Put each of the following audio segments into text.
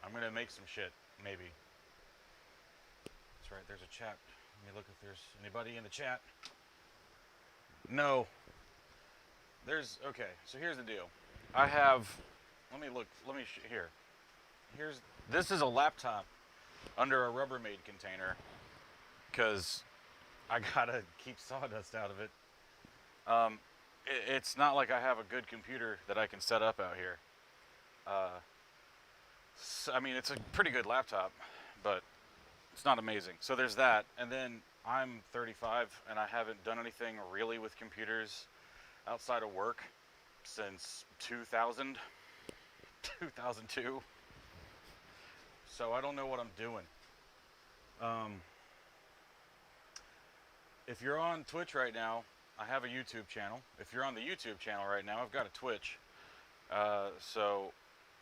I'm gonna make some shit, maybe. That's right, there's a chat. Let me look if there's anybody in the chat. No. Okay, so here's the deal. I have, let me look, here. This is a laptop under a Rubbermaid container because I gotta keep sawdust out of it. It's not like I have a good computer that I can set up out here. I mean, it's a pretty good laptop, but it's not amazing. So there's that, and then I'm 35 and I haven't done anything really with computers outside of work since 2000, 2002. So I don't know what I'm doing. If you're on Twitch right now, I have a YouTube channel. If you're on the YouTube channel right now, I've got a Twitch. So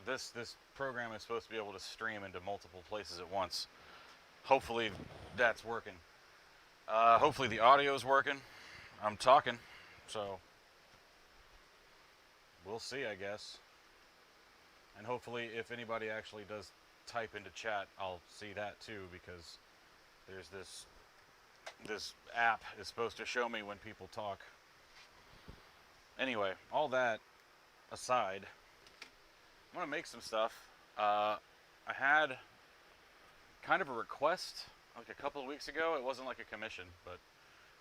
this program is supposed to be able to stream into multiple places at once. Hopefully that's working. Hopefully the audio is working. I'm talking, so we'll see, I guess. And hopefully if anybody actually does type into chat, I'll see that too, because there's this app is supposed to show me when people talk. Anyway, all that aside, I'm gonna make some stuff. I had kind of a request like a couple of weeks ago. It wasn't like a commission, but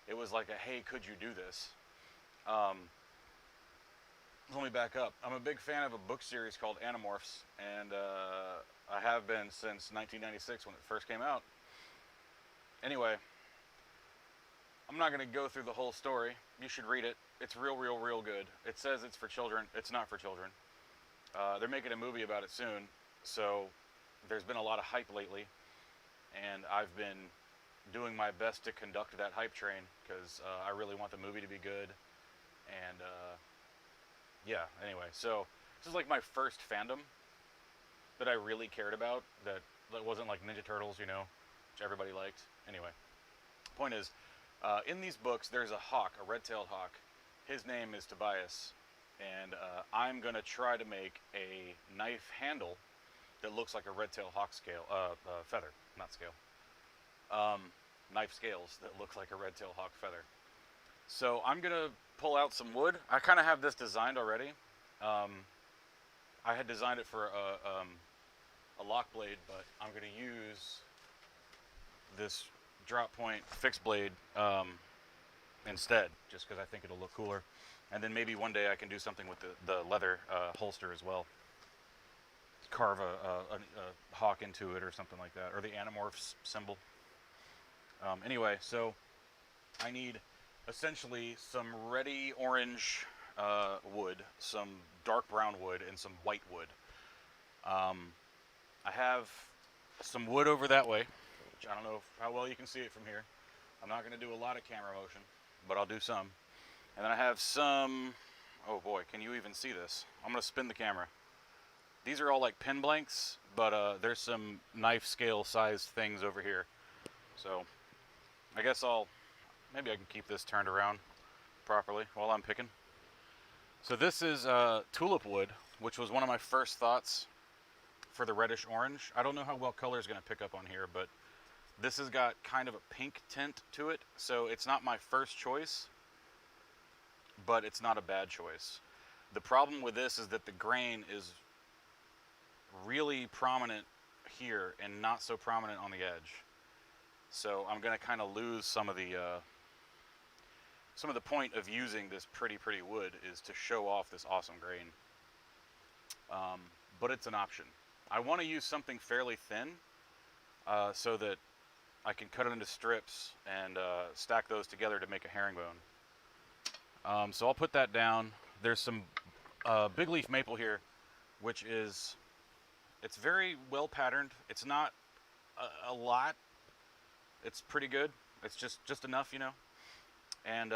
it was like a, hey, could you do this? Let me back up. I'm a big fan of a book series called Animorphs, and I have been since 1996 when it first came out. Anyway, I'm not going to go through the whole story. You should read it. It's real good. It says it's for children. It's not for children. They're making a movie about it soon, so there's been a lot of hype lately, and I've been doing my best to conduct that hype train because I really want the movie to be good. And yeah, anyway, so this is like my first fandom that I really cared about, that wasn't like Ninja Turtles, you know, which everybody liked. Anyway, point is, in these books there's a hawk, a red-tailed hawk. His name is Tobias, and I'm gonna try to make a knife handle that looks like a red-tailed hawk feather, not scale. Knife scales that look like a red-tailed hawk feather. So I'm gonna pull out some wood. I kind of have this designed already. I had designed it for a lock blade, but I'm gonna use this drop point fixed blade instead, just because I think it'll look cooler. And then maybe one day I can do something with the leather holster as well. Carve a hawk into it or something like that, or the Animorphs symbol. Anyway, so I need essentially some reddy orange wood, some dark brown wood, and some white wood. I have some wood over that way, which I don't know how well you can see it from here. I'm not going to do a lot of camera motion, but I'll do some. And then I have some, oh boy, can you even see this? I'm going to spin the camera. These are all like pin blanks, but there's some knife scale sized things over here. So I guess maybe I can keep this turned around properly while I'm picking. So this is tulip wood, which was one of my first thoughts for the reddish orange. I don't know how well color is going to pick up on here, but this has got kind of a pink tint to it, so it's not my first choice, but it's not a bad choice. The problem with this is that the grain is really prominent here and not so prominent on the edge. So I'm going to kind of lose some of the point of using this pretty wood is to show off this awesome grain. But it's an option. I want to use something fairly thin so that I can cut it into strips and stack those together to make a herringbone. So I'll put that down. There's some big leaf maple here, which it's very well patterned. It's not a lot. It's pretty good. It's just enough, you know. And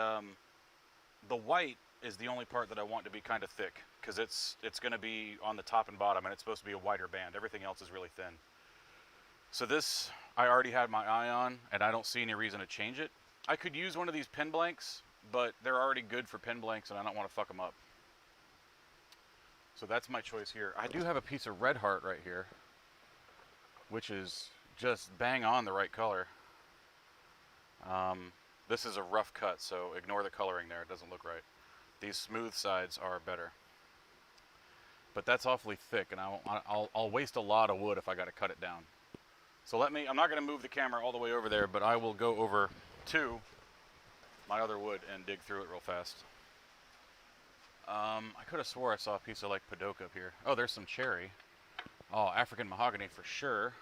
the white is the only part that I want to be kind of thick, because it's going to be on the top and bottom, and it's supposed to be a wider band. Everything else is really thin. So this I already had my eye on, and I don't see any reason to change it. I could use one of these pin blanks, but they're already good for pin blanks, and I don't want to fuck them up. So that's my choice here. I do have a piece of red heart right here. which is just bang on the right color. This is a rough cut, so ignore the coloring there. It doesn't look right. These smooth sides are better. But that's awfully thick, and I'll waste a lot of wood if I got to cut it down. So I'm not going to move the camera all the way over there, but I will go over to my other wood and dig through it real fast. I could have swore I saw a piece of like Padoka up here. Oh, there's some cherry. Oh, African mahogany for sure.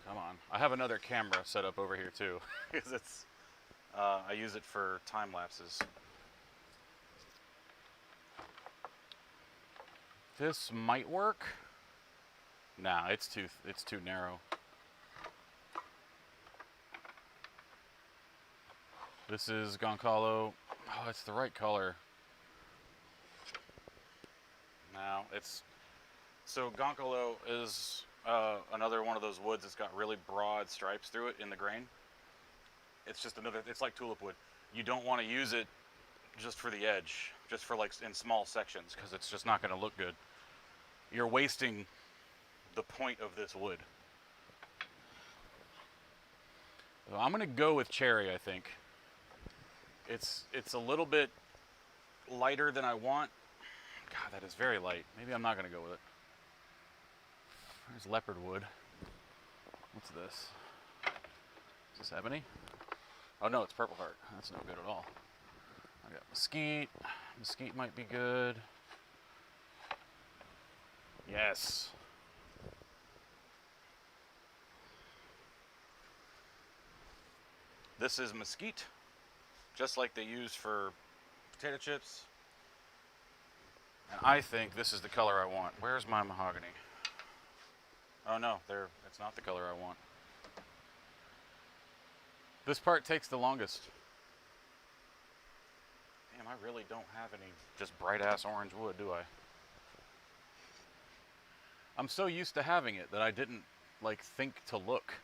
Come on. I have another camera set up over here too, because I use it for time lapses. This might work. Nah, it's too narrow. This is Goncalo. Oh, it's the right color. Now so Goncalo is another one of those woods that's got really broad stripes through it in the grain. It's like tulip wood. You don't want to use it just for the edge, just for like in small sections, because it's just not going to look good. You're wasting the point of this wood. So I'm going to go with cherry, I think. It's a little bit lighter than I want. God, that is very light. Maybe I'm not going to go with it. There's leopard wood. What's this? Is this ebony? Oh no, it's purple heart. That's no good at all. I got mesquite. Mesquite might be good. Yes. This is mesquite, just like they use for potato chips. And I think this is the color I want. Where's my mahogany? Oh no, it's not the color I want. This part takes the longest. Damn, I really don't have any just bright ass orange wood, do I? I'm so used to having it that I didn't like think to look.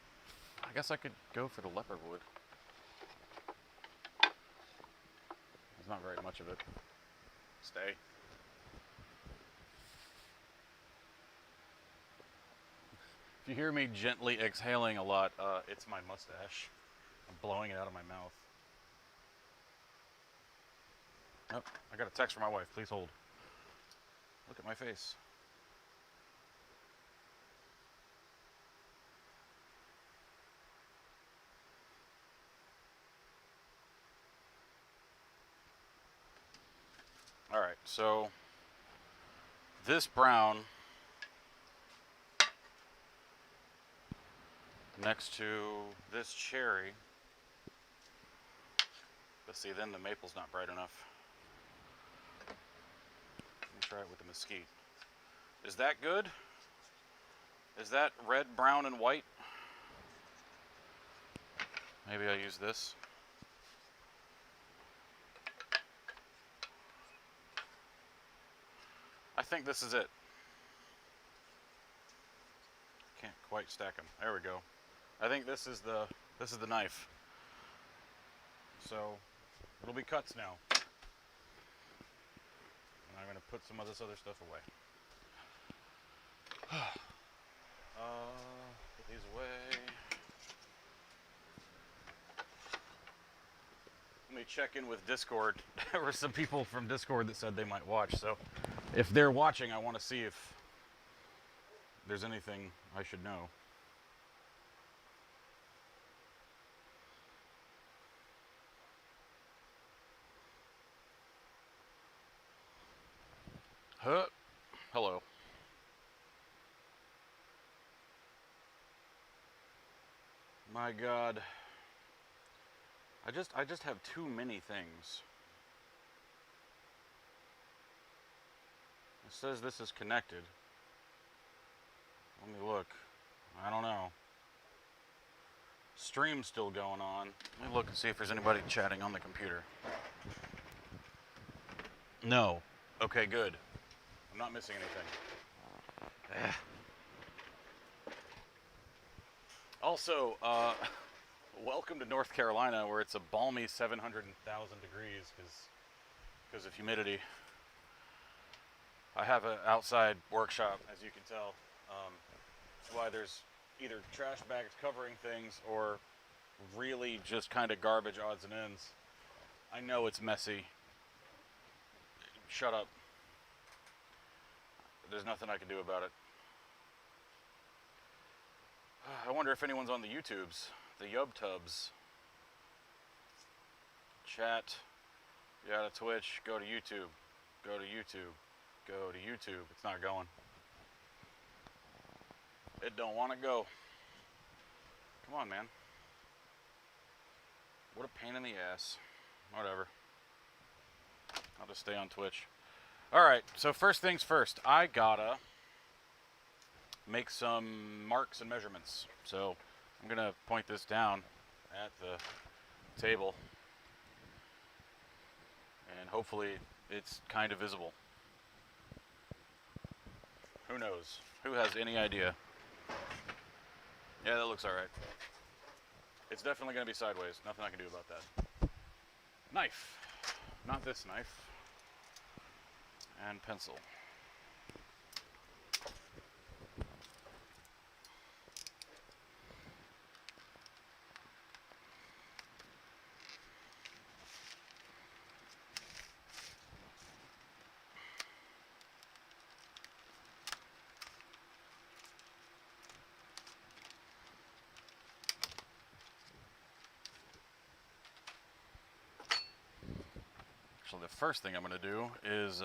I guess I could go for the leopard wood. There's not very much of it. Stay. If you hear me gently exhaling a lot, it's my mustache. I'm blowing it out of my mouth. Oh, I got a text from my wife. Please hold. Look at my face. All right, so this brown next to this cherry. But see, then the maple's not bright enough. Let me try it with the mesquite. Is that good? Is that red, brown, and white? Maybe I use this. I think this is it. Can't quite stack them. There we go. I think this is the knife. So it'll be cuts now. And I'm gonna put some of this other stuff away. Put these away. Let me check in with Discord. There were some people from Discord that said they might watch, so if they're watching, I want to see if there's anything I should know. Huh? Hello. My God. I just have too many things. It says this is connected. Let me look. I don't know. Stream's still going on. Let me look and see if there's anybody chatting on the computer. No. Okay, good. I'm not missing anything. Also, welcome to North Carolina, where it's a balmy 700,000 degrees because of humidity. I have an outside workshop, as you can tell. That's why there's either trash bags covering things or really just kind of garbage odds and ends. I know it's messy. Shut up. There's nothing I can do about it. I wonder if anyone's on the YouTubes, the YubTubs. Chat. You got a Twitch, go to YouTube. Go to YouTube. Go to YouTube. It's not going. It don't want to go. Come on, man. What a pain in the ass. Whatever. I'll just stay on Twitch. Alright, so first things first. I gotta make some marks and measurements. So I'm gonna point this down at the table. And hopefully it's kind of visible. Who knows? Who has any idea? Yeah, that looks alright. It's definitely going to be sideways. Nothing I can do about that. Knife. Not this knife. And pencil. So the first thing I'm going to do is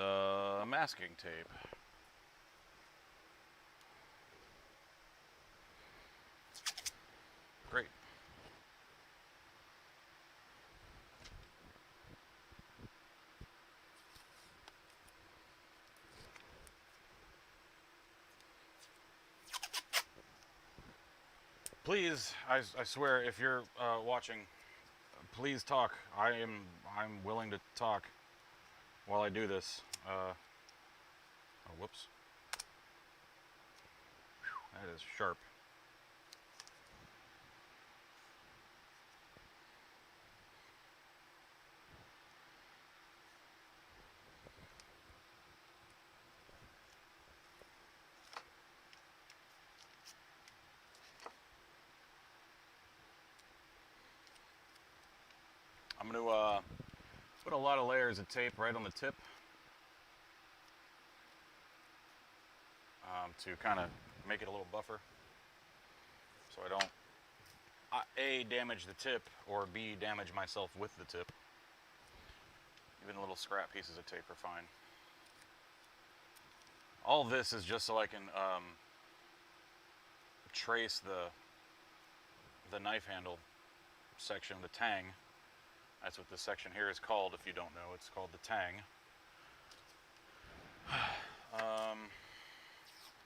masking tape. Great. Please, I swear, if you're watching, please talk. I'm willing to talk while I do this. Oh, whoops. Whew, that is sharp. I'm going to put a lot of layers of tape right on the tip to kind of make it a little buffer so I don't A, damage the tip, or B, damage myself with the tip. Even little scrap pieces of tape are fine. All this is just so I can trace the knife handle section, the tang. That's what this section here is called. If you don't know, it's called the tang.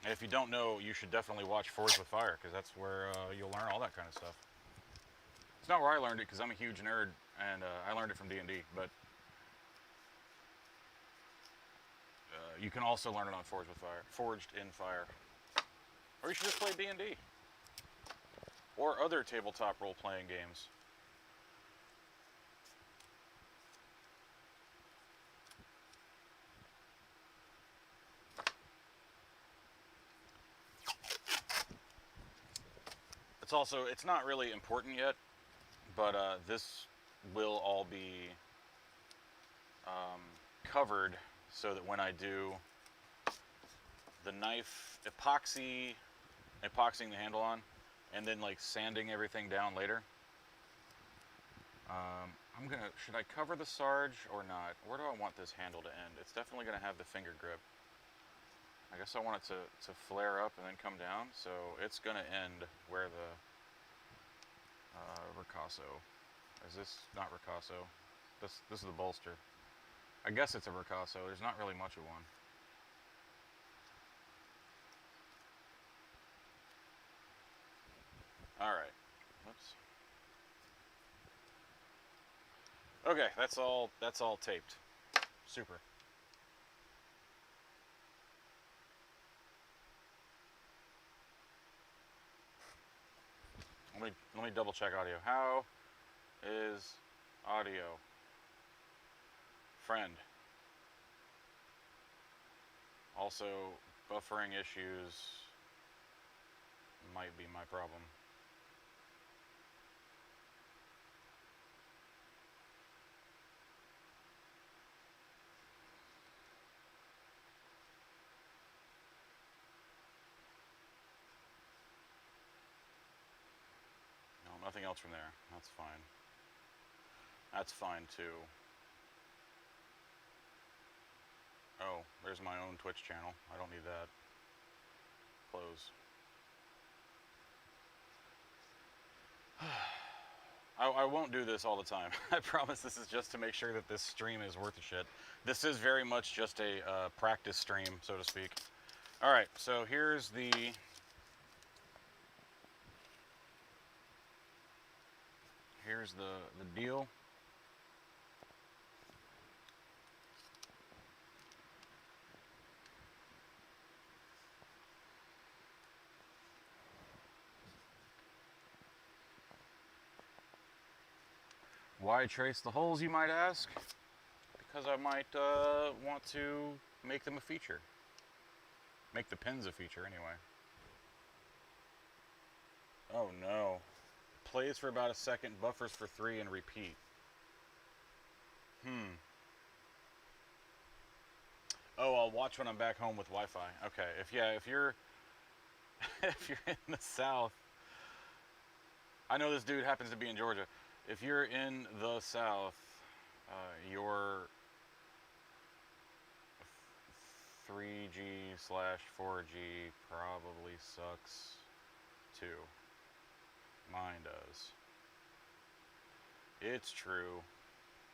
And if you don't know, you should definitely watch Forged with Fire, because that's where you'll learn all that kind of stuff. It's not where I learned it, because I'm a huge nerd, and I learned it from D&D, but you can also learn it on Forged with Fire, Forged in Fire. Or you should just play D&D. Or other tabletop role-playing games. It's not really important yet, but this will all be covered so that when I do the knife epoxying the handle on, and then like sanding everything down later. Should I cover the sarge or not? Where do I want this handle to end? It's definitely gonna have the finger grip. I guess I want it to flare up and then come down, so it's gonna end where the ricasso. Is this not ricasso? This is the bolster. I guess it's a ricasso. There's not really much of one. All right. Oops. Okay, that's all taped. Super. Let me double check audio. How is audio? Friend. Also, buffering issues might be my problem. No, nothing else from there. That's fine. That's fine too. Oh, there's my own Twitch channel. I don't need that. Close. I won't do this all the time. I promise this is just to make sure that this stream is worth a shit. This is very much just a practice stream, so to speak. Alright, so here's the... Here's the deal. Why trace the holes, you might ask? Because I might want to make them a feature. Make the pins a feature, anyway. Oh no. Plays for about a second, buffers for 3, and repeat. Oh, I'll watch when I'm back home with Wi-Fi. Okay, if you're if you're in the South, I know this dude happens to be in Georgia. If you're in the South, your 3G/4G probably sucks too. Mine does. It's true.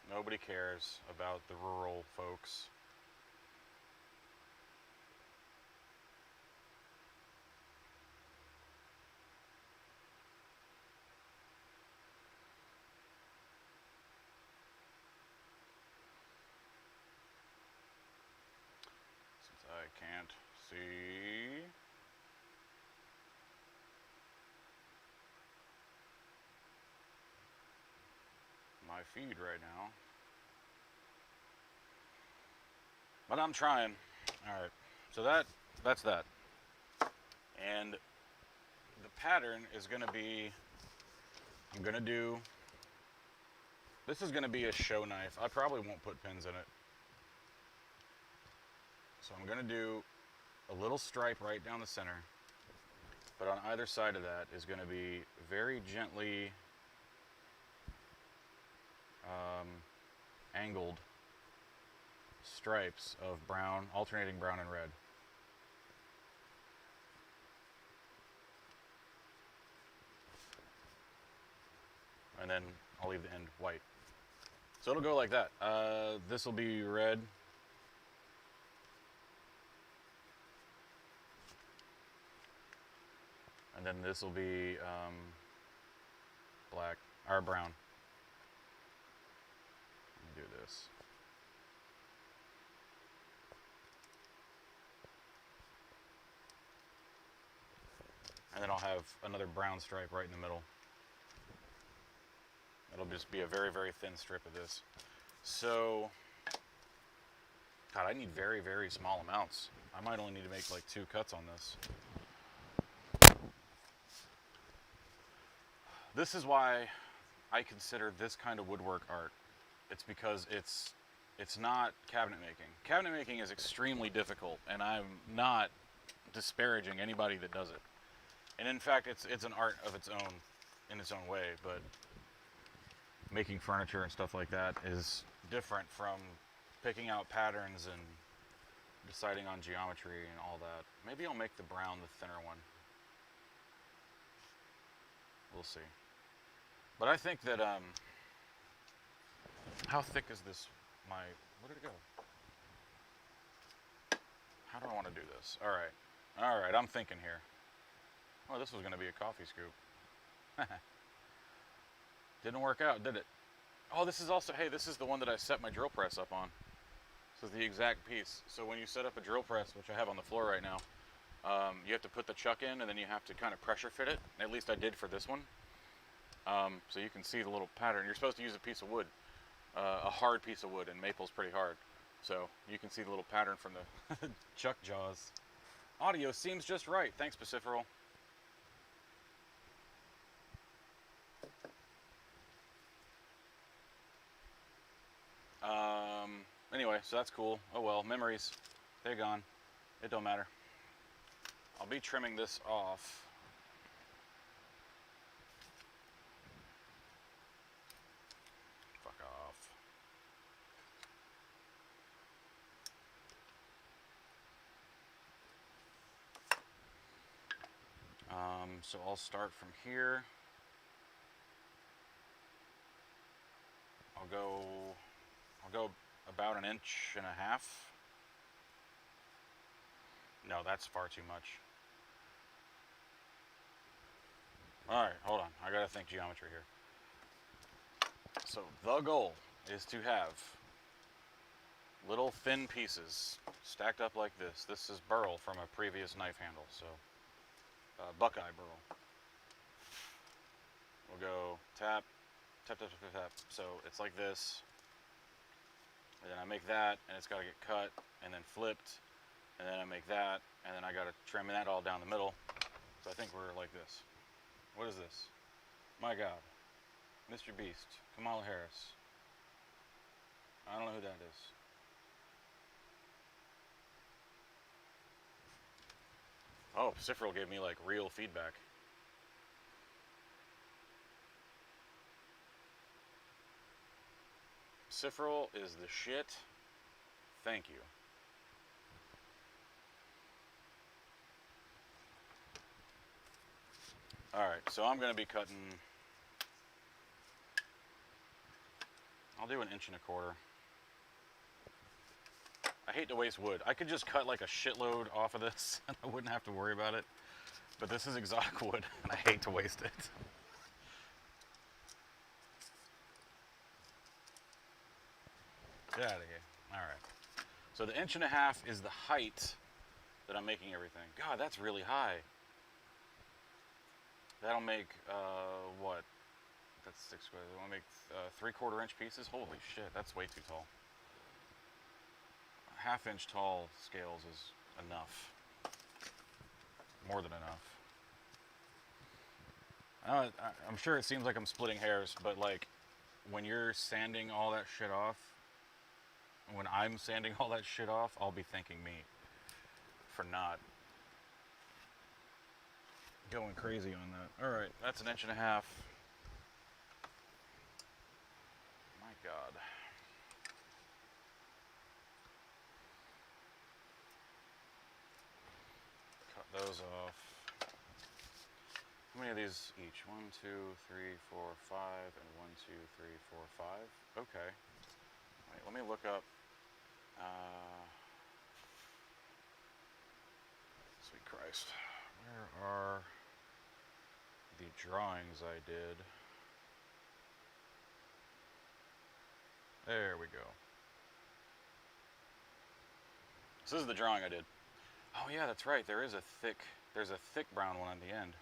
Nobody cares about the rural folks. Since I can't see... my feed right now. But I'm trying. Alright, so that's that. And the pattern is going to be, I'm going to do, this is going to be a show knife. I probably won't put pins in it. So I'm going to do a little stripe right down the center. But on either side of that is going to be very gently angled stripes of brown, alternating brown and red. And then I'll leave the end white. So it'll go like that. This will be red. And then this will be black, or brown. Let me do this. And then I'll have another brown stripe right in the middle. It'll just be a very, very thin strip of this. So, God, I need very, very small amounts. I might only need to make like 2 cuts on this. This is why I consider this kind of woodwork art. It's because it's not cabinet making. Cabinet making is extremely difficult, and I'm not disparaging anybody that does it. And in fact, it's an art of its own, in its own way, but making furniture and stuff like that is different from picking out patterns and deciding on geometry and all that. Maybe I'll make the brown the thinner one. We'll see. But I think that, how thick is this, where did it go? How do I want to do this? All right, I'm thinking here. Oh, this was going to be a coffee scoop. Didn't work out, did it? Oh, this is also, hey, this is the one that I set my drill press up on. This is the exact piece. So when you set up a drill press, which I have on the floor right now, you have to put the chuck in, and then you have to kind of pressure fit it. At least I did for this one. So you can see the little pattern. You're supposed to use a piece of wood, a hard piece of wood, and maple's pretty hard. So you can see the little pattern from the chuck jaws. Audio seems just right. Thanks, Paciferal. Anyway, so that's cool. Oh well, memories, they're gone. It don't matter. I'll be trimming this off. Fuck off. So I'll start from here. I'll go about 1.5 inches. No, that's far too much. Alright, hold on. I gotta think geometry here. So the goal is to have little thin pieces stacked up like this. This is burl from a previous knife handle, so Buckeye burl. We'll go tap, tap, tap, tap, tap. So it's like this. And then I make that, and it's got to get cut, and then flipped, and then I make that, and then I got to trim that all down the middle. So I think we're like this. What is this? My God. Mr. Beast. Kamala Harris. I don't know who that is. Oh, Paciferal gave me like real feedback. Paciferal is the shit. Thank you. Alright, so I'm going to be cutting... I'll do 1.25 inches. I hate to waste wood. I could just cut like a shitload off of this and I wouldn't have to worry about it. But this is exotic wood and I hate to waste it. Get out of here. Alright. So the 1.5 inches is the height that I'm making everything. God, that's really high. That'll make, what? That's 6 squares. I want to make 3/4 inch pieces? Holy shit, that's way too tall. 1/2 inch tall scales is enough. More than enough. I'm sure it seems like I'm splitting hairs, but like when you're sanding all that shit off, when I'm sanding all that shit off, I'll be thanking me for not going crazy on that. Alright, that's 1.5 inches. My God. Cut those off. How many of these each? 1, 2, 3, 4, 5, and 1, 2, 3, 4, 5. Okay. Wait, let me look up. Sweet Christ. Where are the drawings I did? There we go. This is the drawing I did. Oh yeah, that's right. There's a thick brown one on the end.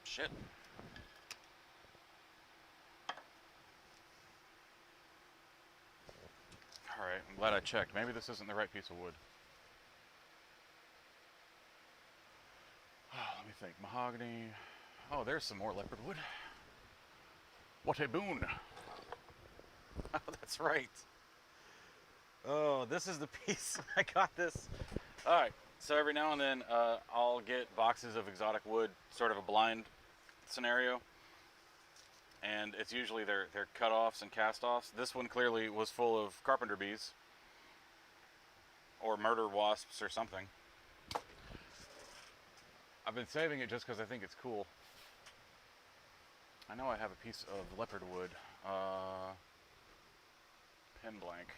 Shit. Alright, I'm glad I checked. Maybe this isn't the right piece of wood. Oh, let me think. Mahogany. Oh, there's some more leopard wood. What a boon. Oh, that's right. Oh, this is the piece. I got this. Alright, so every now and then I'll get boxes of exotic wood, sort of a blind scenario. And it's usually their cut-offs and cast-offs. This one clearly was full of carpenter bees. Or murder wasps or something. I've been saving it just because I think it's cool. I know I have a piece of leopard wood. Pen blank.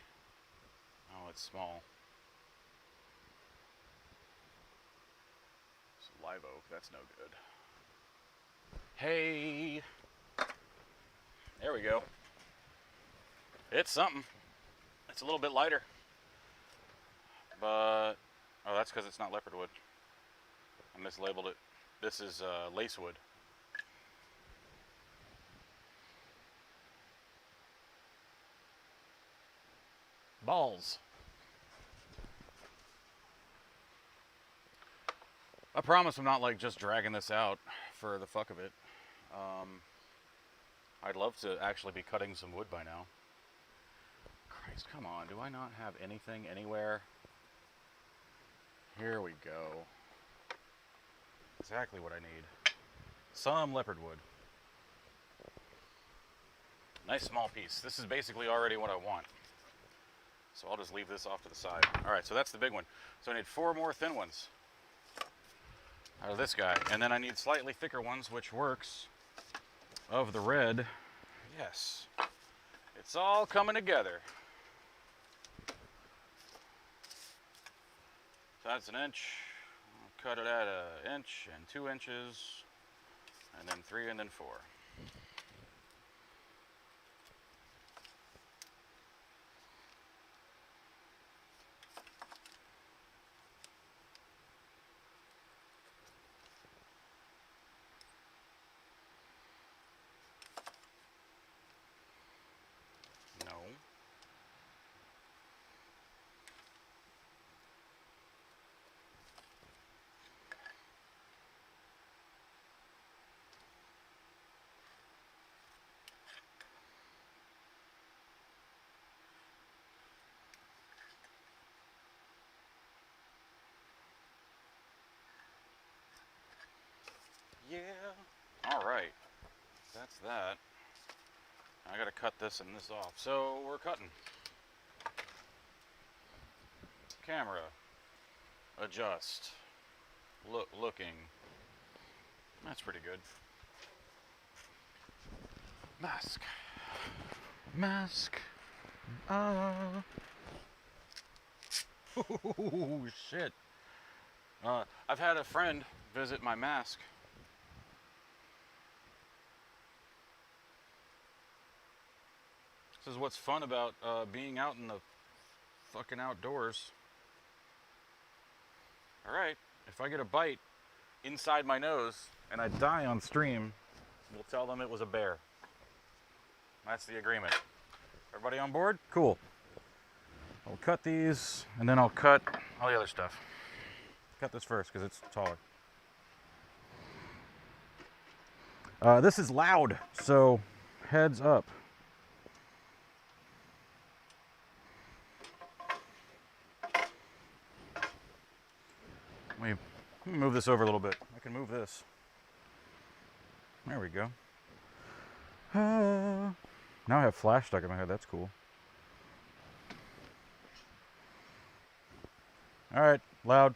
Oh, it's small. It's live oak, that's no good. Hey! There we go. It's something. It's a little bit lighter. But, oh, that's because it's not leopard wood. I mislabeled it. This is lace wood. Balls. I promise I'm not like just dragging this out for the fuck of it. I'd love to actually be cutting some wood by now. Christ, come on. Do I not have anything anywhere? Here we go. Exactly what I need. Some leopard wood. Nice small piece. This is basically already what I want. So I'll just leave this off to the side. Alright, so that's the big one. So I need 4 more thin ones out of this guy. And then I need slightly thicker ones, which works. Of the red. Yes. It's all coming together. So that's 1 inch. I'll cut it at 1 inch and 2 inches. And then 3 and then 4. No. Yeah. Alright. That's that. I gotta cut this and this off. So we're cutting. Camera. Adjust. Looking. That's pretty good. Mask. Mask. Oh shit. I've had a friend visit my mask. This is what's fun about being out in the fucking outdoors. Alright, if I get a bite inside my nose and I die on stream, we'll tell them it was a bear. That's the agreement. Everybody on board? Cool. I'll cut these and then I'll cut all the other stuff. Cut this first because it's taller. This is loud, so heads up. Let me move this over a little bit. I can move this. There we go. Now I have flash stuck in my head. That's cool. All right, loud.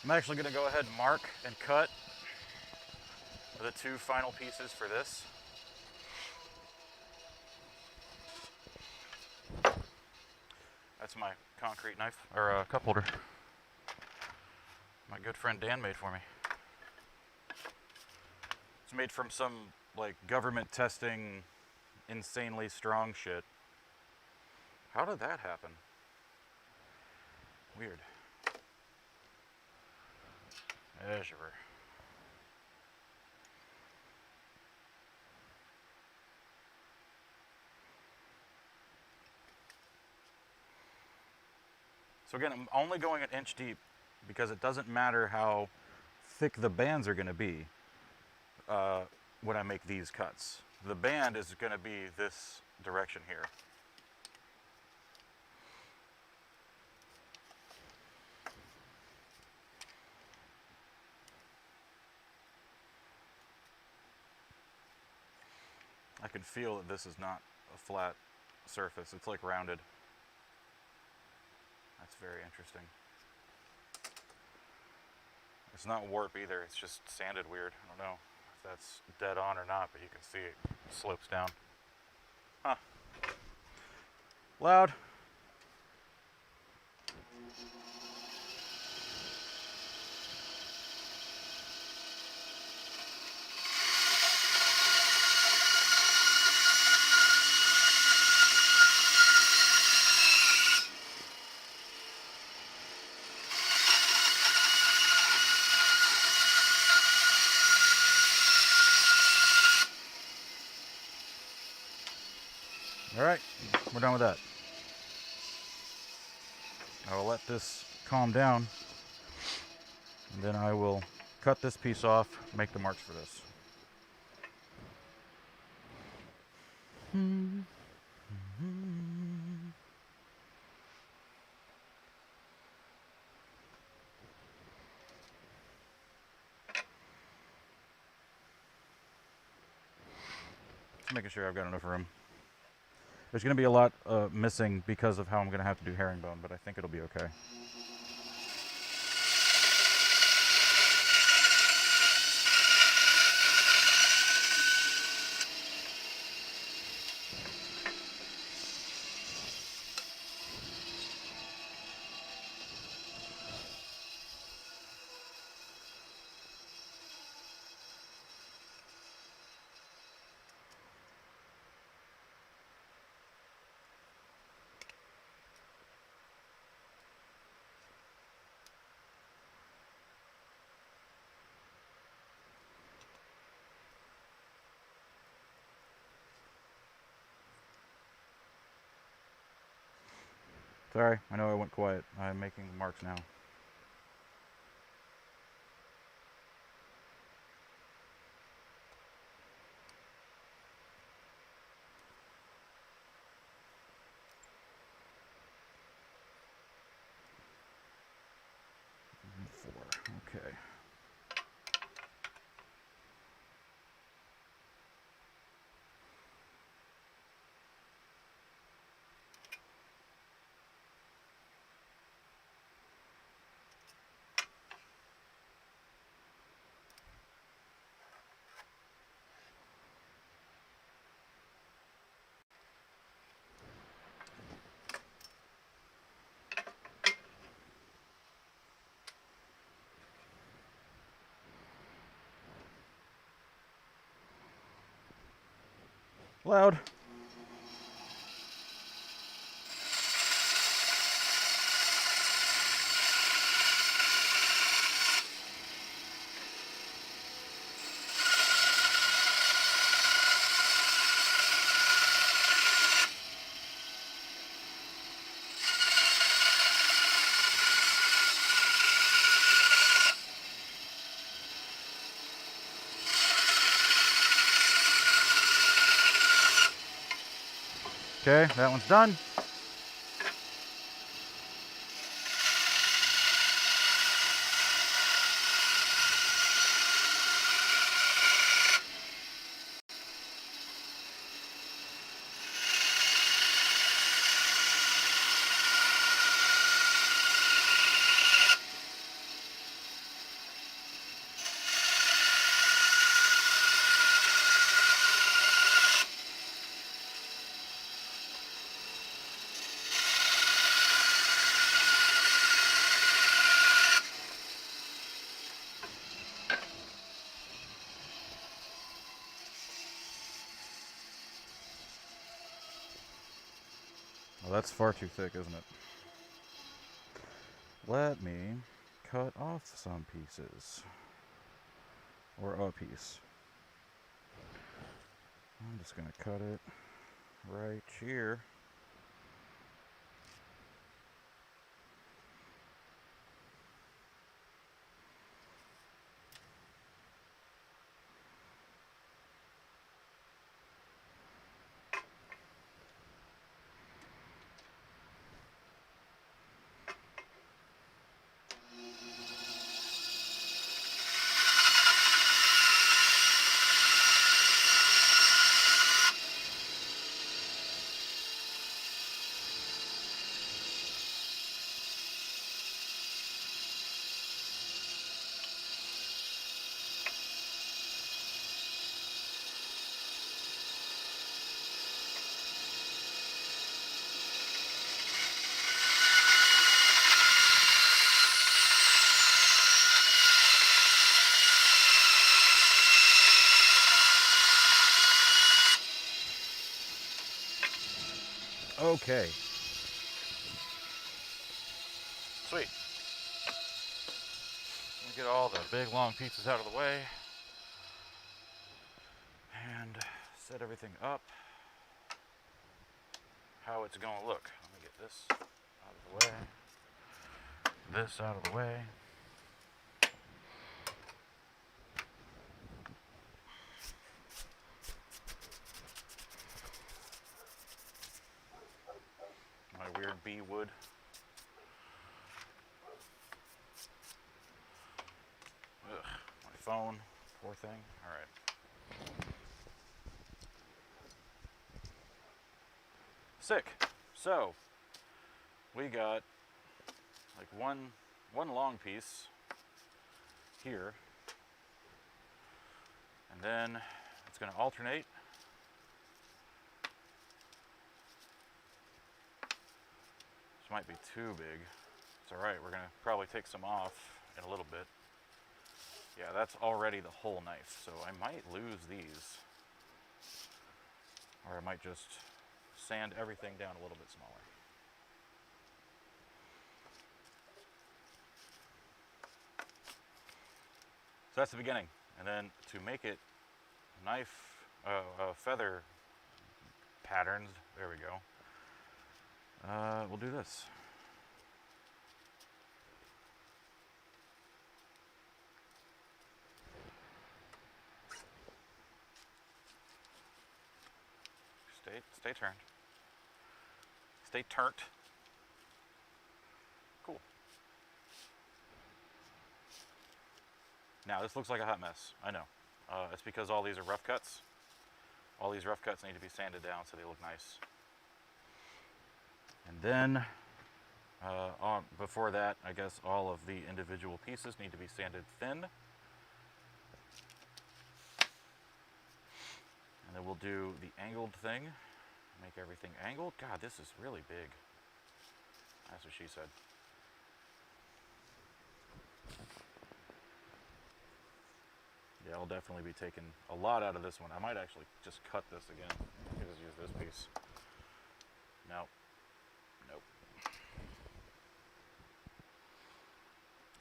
I'm actually going to go ahead and mark and cut the 2 final pieces for this. That's my concrete knife, or cup holder. My good friend Dan made for me. It's made from some, like, government testing, insanely strong shit. How did that happen? Weird. Azure. So again, I'm only going 1 inch deep because it doesn't matter how thick the bands are going to be when I make these cuts. The band is going to be this direction here. I can feel that this is not a flat surface. It's like rounded. That's very interesting. It's not warp either. It's just sanded weird. I don't know. if that's dead on or not, but you can see it slopes down. Huh. Loud. All right, we're done with that. I will let this calm down, and then I will cut this piece off, make the marks for this. Just making sure I've got enough room. There's going to be a lot missing because of how I'm going to have to do herringbone, but I think it'll be okay. Sorry, I know I went quiet. I'm making the marks now. Okay. Loud. Okay, that one's done. Well, that's far too thick, isn't it? Let me cut off some pieces. Or a piece. I'm just going to cut it right here. Okay. Sweet. Let me get all the big long pieces out of the way and set everything up how it's going to look. Let me get this out of the way, this out of the way. My weird bee wood. Ugh, my phone, poor thing. All right. Sick. So we got like one long piece here, and then it's going to alternate. This might be too big. It's all right. We're going to probably take some off in a little bit. Yeah, that's already the whole knife, so I might lose these, or I might just sand everything down a little bit smaller. So that's the beginning, and then to make it knife, feather patterns, there we go, we'll do this. Stay turned. Stay turned. Cool. Now this looks like a hot mess. I know. It's because all these are rough cuts. All these rough cuts need to be sanded down so they look nice. And then, before that, I guess all of the individual pieces need to be sanded thin. And then we'll do the angled thing. Make everything angled. God, this is really big. That's what she said. Yeah, I'll definitely be taking a lot out of this one. I might actually just cut this again. Just use this piece. Nope. Nope.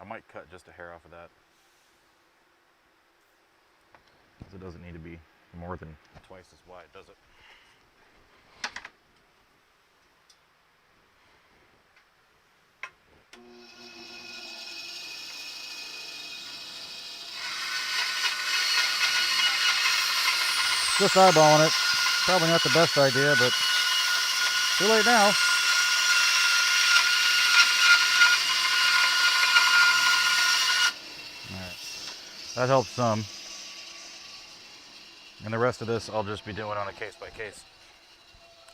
I might cut just a hair off of that. Because it doesn't need to be more than twice as wide, does it? Just eyeballing it. Probably not the best idea, but too late now. Alright. That helps some. And the rest of this I'll just be doing on a case by case.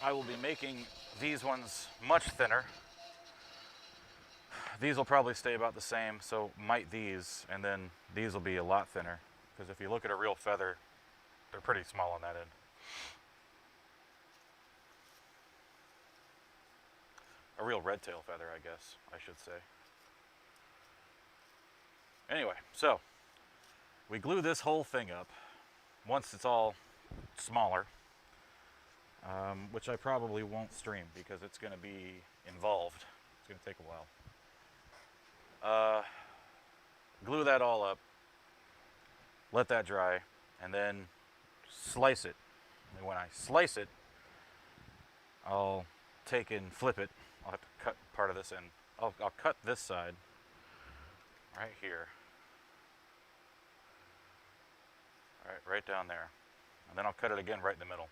I will be making these ones much thinner. These will probably stay about the same, so might these, and then these will be a lot thinner. Because if you look at a real feather, they're pretty small on that end. A real red tail feather, I guess, I should say. Anyway, so we glue this whole thing up once it's all smaller, which I probably won't stream because it's going to be involved. It's going to take a while. Glue that all up, let that dry, and then slice it. And when I slice it, I'll take and flip it. I'll have to cut part of this in. I'll cut this side right here. Right down there. And then I'll cut it again right in the middle.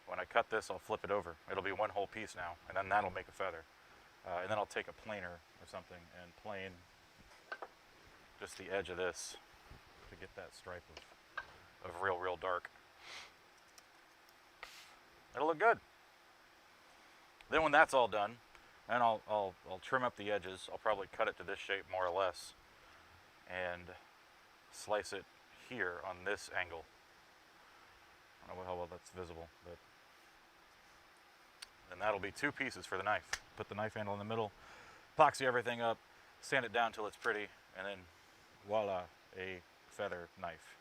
When I cut this, I'll flip it over. It'll be one whole piece now, and then that'll make a feather. And then I'll take a planer or something and plane just the edge of this to get that stripe of real dark. It'll look good. Then when that's all done, and I'll trim up the edges. I'll probably cut it to this shape more or less, and slice it here on this angle. I don't know how well that's visible, but then that'll be two pieces for the knife. Put the knife handle in the middle, epoxy everything up, sand it down till it's pretty, and then voila, a feather knife.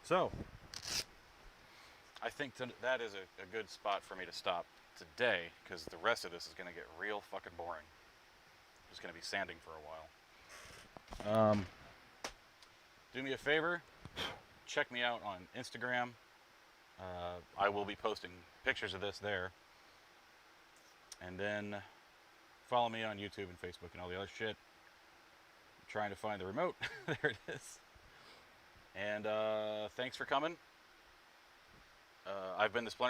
So I think that is a good spot for me to stop today, because the rest of this is going to get real fucking boring. Just going to be sanding for a while. Do me a favor, check me out on Instagram. I will be posting pictures of this there. And then follow me on YouTube and Facebook and all the other shit. I'm trying to find the remote. There it is. And thanks for coming. I've been the Splinter